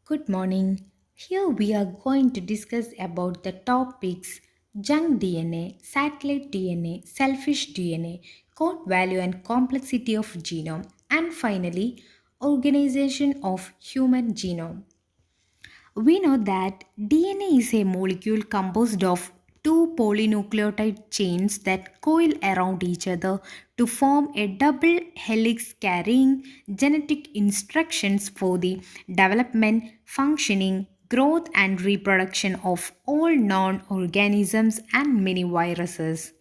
Good morning. Here we are going to discuss about the topics junk DNA, satellite DNA, selfish DNA, code value and complexity of genome, and finally, organization of human genome. We know that DNA is a molecule composed of two polynucleotide chains that coil around each other to form a double helix carrying genetic instructions for the development, functioning, growth, and reproduction of all non organisms and many viruses.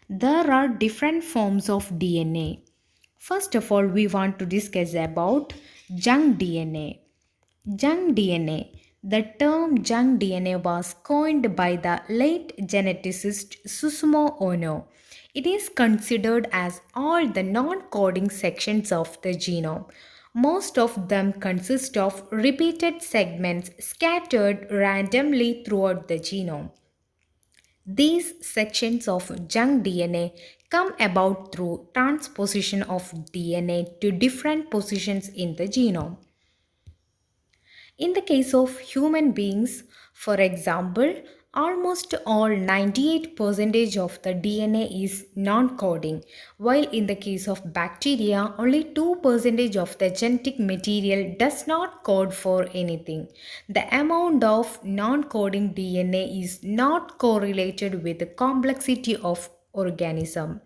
There are different forms of DNA. First of all, we want to discuss about junk DNA. Junk DNA. The term junk DNA was coined by the late geneticist Susumu Ono. It is considered as all the non coding sections of the genome. Most of them consist of repeated segments scattered randomly throughout the genome. These sections of junk DNA come about through transposition of DNA to different positions in the genome. In the case of human beings, for example, almost all 98% of the DNA is non-coding, while in the case of bacteria, only 2% of the genetic material does not code for anything. The amount of non-coding DNA is not correlated with the complexity of organism.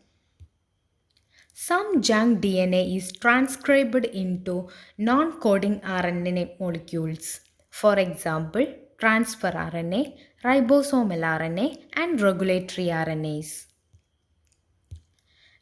Some junk DNA is transcribed into non coding RNA molecules. For example, transfer RNA, ribosomal RNA, and regulatory RNAs.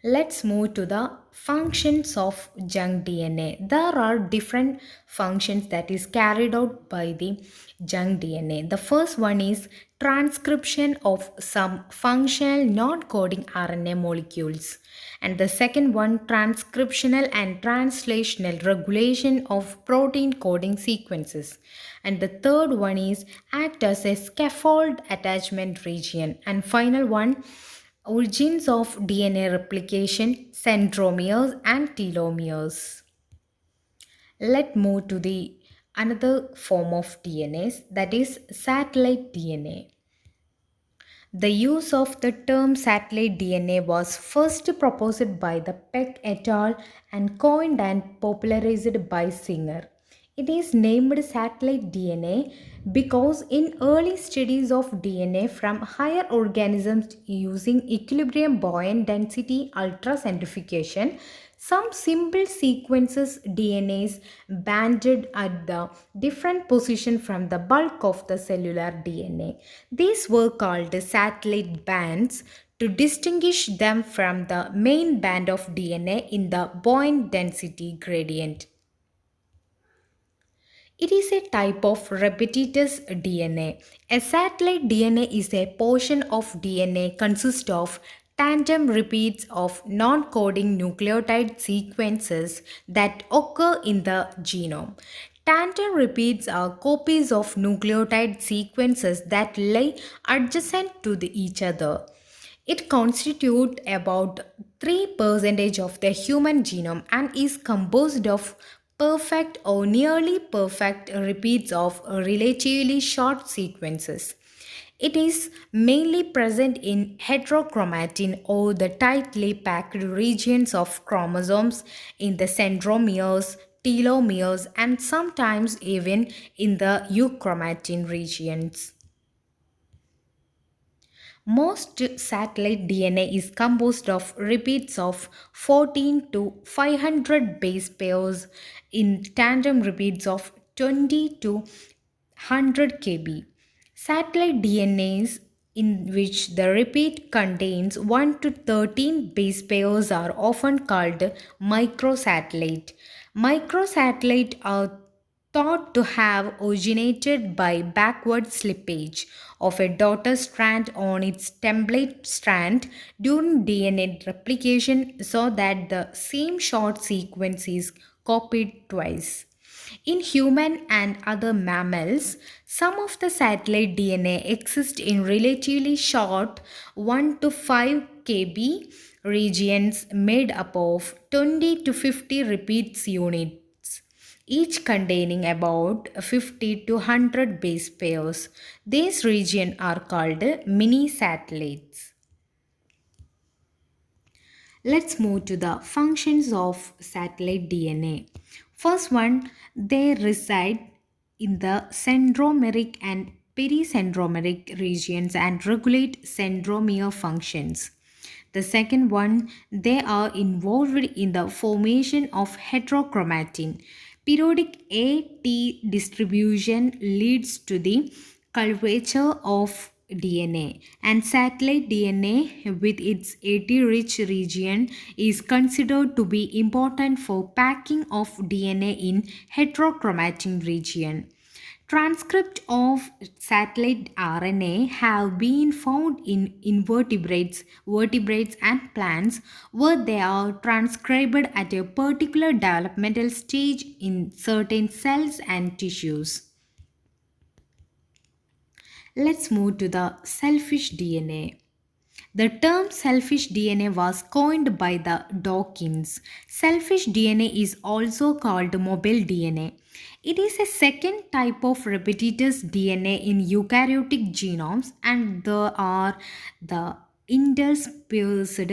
Let's move to the functions of junk DNA. There are different functions that is carried out by the junk DNA. The first one is transcription of some functional non-coding RNA molecules. And the second one, transcriptional and translational regulation of protein coding sequences. And the third one is act as a scaffold attachment region. And final one, origins of DNA replication, centromeres and telomeres. Let's move to the another form of DNAs, that is satellite DNA. The use of the term satellite DNA was first proposed by the Peck et al. And coined and popularized by Singer. It is named satellite DNA because in early studies of DNA from higher organisms using equilibrium buoyant density ultracentrifugation, some simple sequences DNAs banded at the different position from the bulk of the cellular DNA. These were called satellite bands to distinguish them from the main band of DNA in the buoyant density gradient. It is a type of repetitous DNA. A satellite DNA is a portion of DNA consists of tandem repeats of non-coding nucleotide sequences that occur in the genome. Tandem repeats are copies of nucleotide sequences that lie adjacent to each other. It constitutes about 3% of the human genome and is composed of perfect or nearly perfect repeats of relatively short sequences. It is mainly present in heterochromatin or the tightly packed regions of chromosomes in the centromeres, telomeres, and sometimes even in the euchromatin regions. Most satellite DNA is composed of repeats of 14 to 500 base pairs in tandem repeats of 20 to 100 kb. Satellite DNAs in which the repeat contains 1 to 13 base pairs are often called microsatellite. Microsatellite are thought to have originated by backward slippage of a daughter strand on its template strand during DNA replication so that the same short sequence is copied twice. In human and other mammals, some of the satellite DNA exist in relatively short 1 to 5 kb regions made up of 20 to 50 repeats units. each containing about 50 to 100 base pairs. These regions are called mini satellites. Let's move to the functions of satellite DNA. First one, they reside in the centromeric and pericentromeric regions and regulate centromere functions. The second one, they are involved in the formation of heterochromatin. Periodic AT distribution leads to the curvature of DNA, and satellite DNA with its AT rich region is considered to be important for packing of DNA in heterochromatin region. Transcript of satellite RNA have been found in invertebrates, vertebrates, and plants where they are transcribed at a particular developmental stage in certain cells and tissues. Let's move to the selfish DNA. The term selfish DNA was coined by the Dawkins. Selfish DNA is also called mobile DNA. It is a second type of repetitious DNA in eukaryotic genomes, and there are the interspersed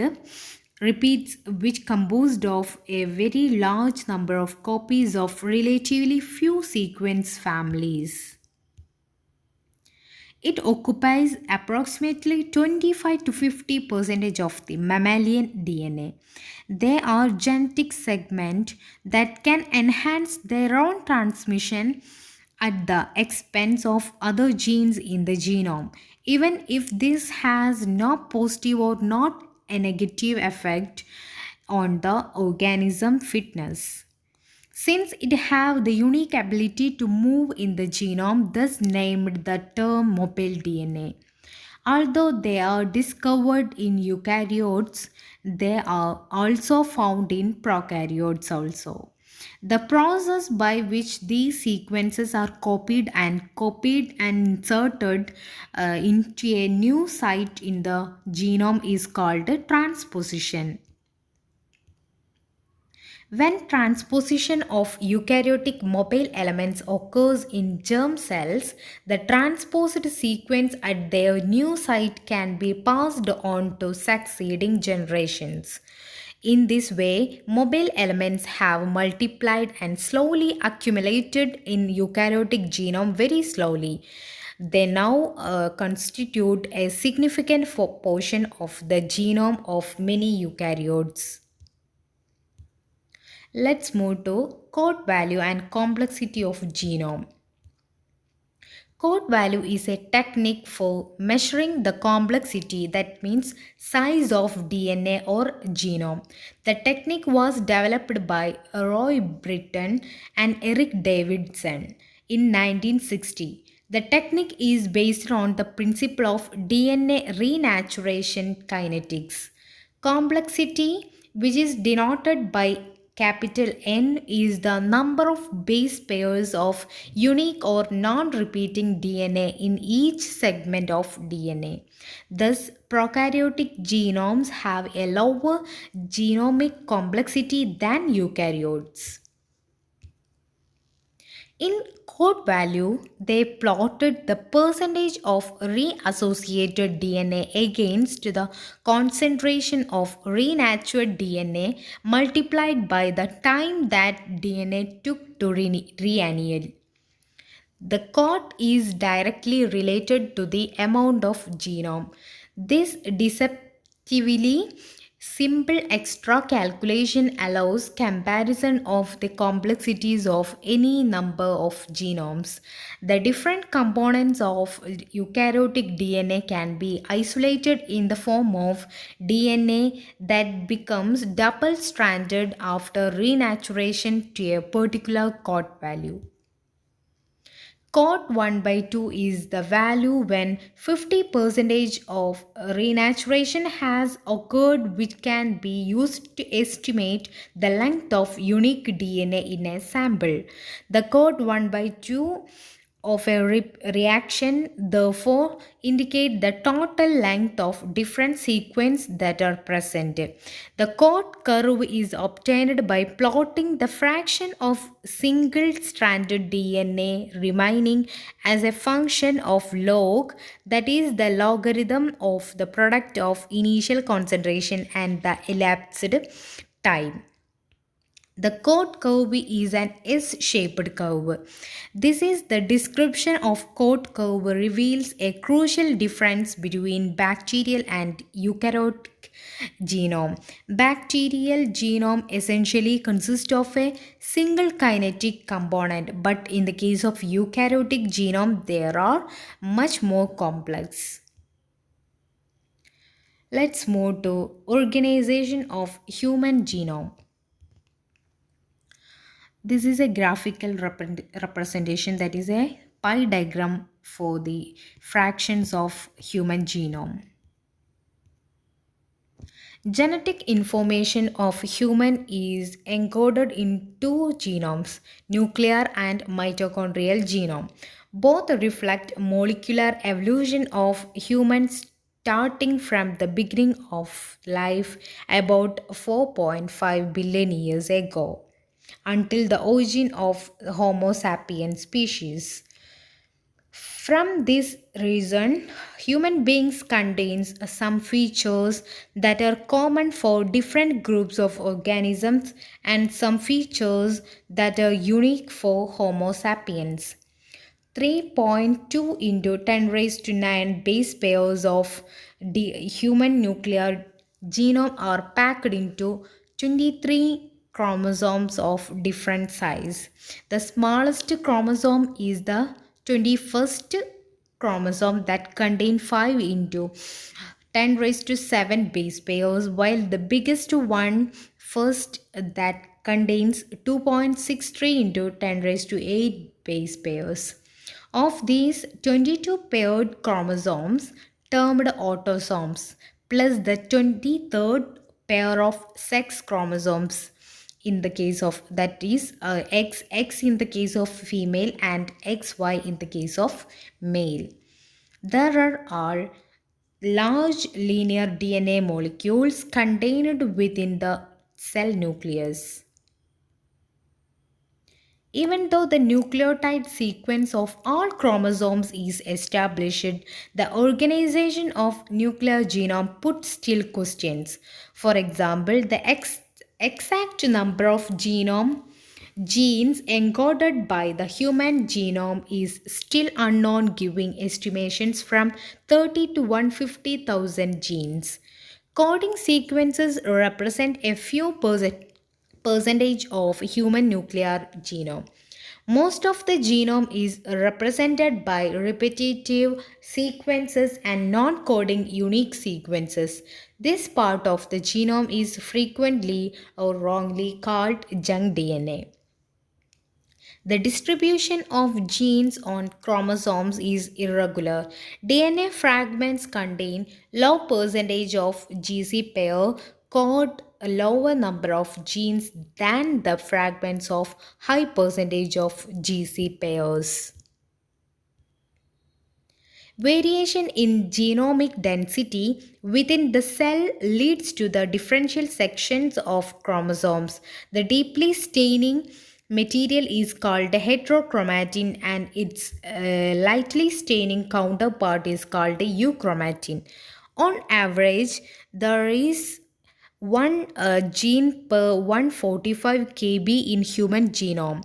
repeats which composed of a very large number of copies of relatively few sequence families. It occupies approximately 25 to 50% of the mammalian DNA. They are genetic segments that can enhance their own transmission at the expense of other genes in the genome, even if this has no positive or not a negative effect on the organism fitness. Since it have the unique ability to move in the genome, thus named the term mobile DNA. Although they are discovered in eukaryotes, they are also found in prokaryotes also. The process by which these sequences are copied and inserted into a new site in the genome is called transposition. When transposition of eukaryotic mobile elements occurs in germ cells, the transposed sequence at their new site can be passed on to succeeding generations. In this way, mobile elements have multiplied and slowly accumulated in eukaryotic genome very slowly. They now constitute a significant portion of the genome of many eukaryotes. Let's move to code value and complexity of genome. Code value is a technique for measuring the complexity, that means size of DNA or genome. The technique was developed by Roy Britton and Eric Davidson in 1960. The technique is based on the principle of DNA renaturation kinetics. Complexity, which is denoted by capital N, is the number of base pairs of unique or non repeating DNA in each segment of DNA. Thus, prokaryotic genomes have a lower genomic complexity than eukaryotes. In code value, they plotted the percentage of reassociated DNA against the concentration of renatured DNA multiplied by the time that DNA took to reannihilate. The cot is directly related to the amount of genome. This deceptively simple extra calculation allows comparison of the complexities of any number of genomes. The different components of eukaryotic DNA can be isolated in the form of DNA that becomes double stranded after renaturation to a particular cot value. Cot 1 by 2 is the value when 50% of renaturation has occurred, which can be used to estimate the length of unique DNA in a sample. The cot 1 by 2 of a reaction therefore indicate the total length of different sequences that are present. The chord curve is obtained by plotting the fraction of single stranded DNA remaining as a function of log, that is the logarithm of the product of initial concentration and the elapsed time. The chord curve is an S-shaped curve. This is the description of chord curve reveals a crucial difference between bacterial and eukaryotic genome. Bacterial genome essentially consists of a single kinetic component, but in the case of eukaryotic genome, there are much more complex. Let's move to organization of human genome. This is a graphical representation, that is a pie diagram for the fractions of human genome. Genetic information of human is encoded in two genomes, nuclear and mitochondrial genome. Both reflect molecular evolution of humans starting from the beginning of life about 4.5 billion years ago until the origin of Homo sapiens species. From this reason, human beings contains some features that are common for different groups of organisms and some features that are unique for Homo sapiens. 3.2 into 10 raised to 9 base pairs of the human nuclear genome are packed into 23 chromosomes of different size. The smallest chromosome is the 21st chromosome that contain 5 into 10 raised to 7 base pairs, while the biggest one first that contains 2.63 into 10 raised to 8 base pairs. Of these, 22 paired chromosomes, termed autosomes, plus the 23rd pair of sex chromosomes in the case of, that is XX in the case of female and XY in the case of male. There are all large linear DNA molecules contained within the cell nucleus. Even though the nucleotide sequence of all chromosomes is established, the organization of nuclear genome puts still questions. For example, the exact number of genes encoded by the human genome is still unknown, giving estimations from 30 to 150,000 genes. Coding sequences represent a few percentage of human nuclear genome. Most of the genome is represented by repetitive sequences and non-coding unique sequences. This part of the genome is frequently or wrongly called junk DNA. The distribution of genes on chromosomes is irregular. DNA fragments contain low percentage of GC pair code a lower number of genes than the fragments of high percentage of GC pairs. Variation in genomic density within the cell leads to the differential sections of chromosomes. The deeply staining material is called heterochromatin and its lightly staining counterpart is called euchromatin. On average, there is one gene per 145 kb in human genome.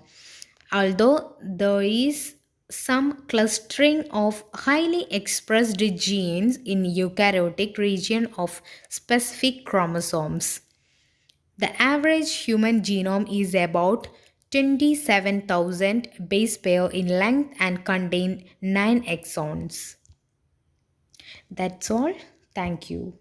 Although there is some clustering of highly expressed genes in eukaryotic region of specific chromosomes. The average human genome is about 27,000 base pair in length and contain 9 exons. That's all. Thank you.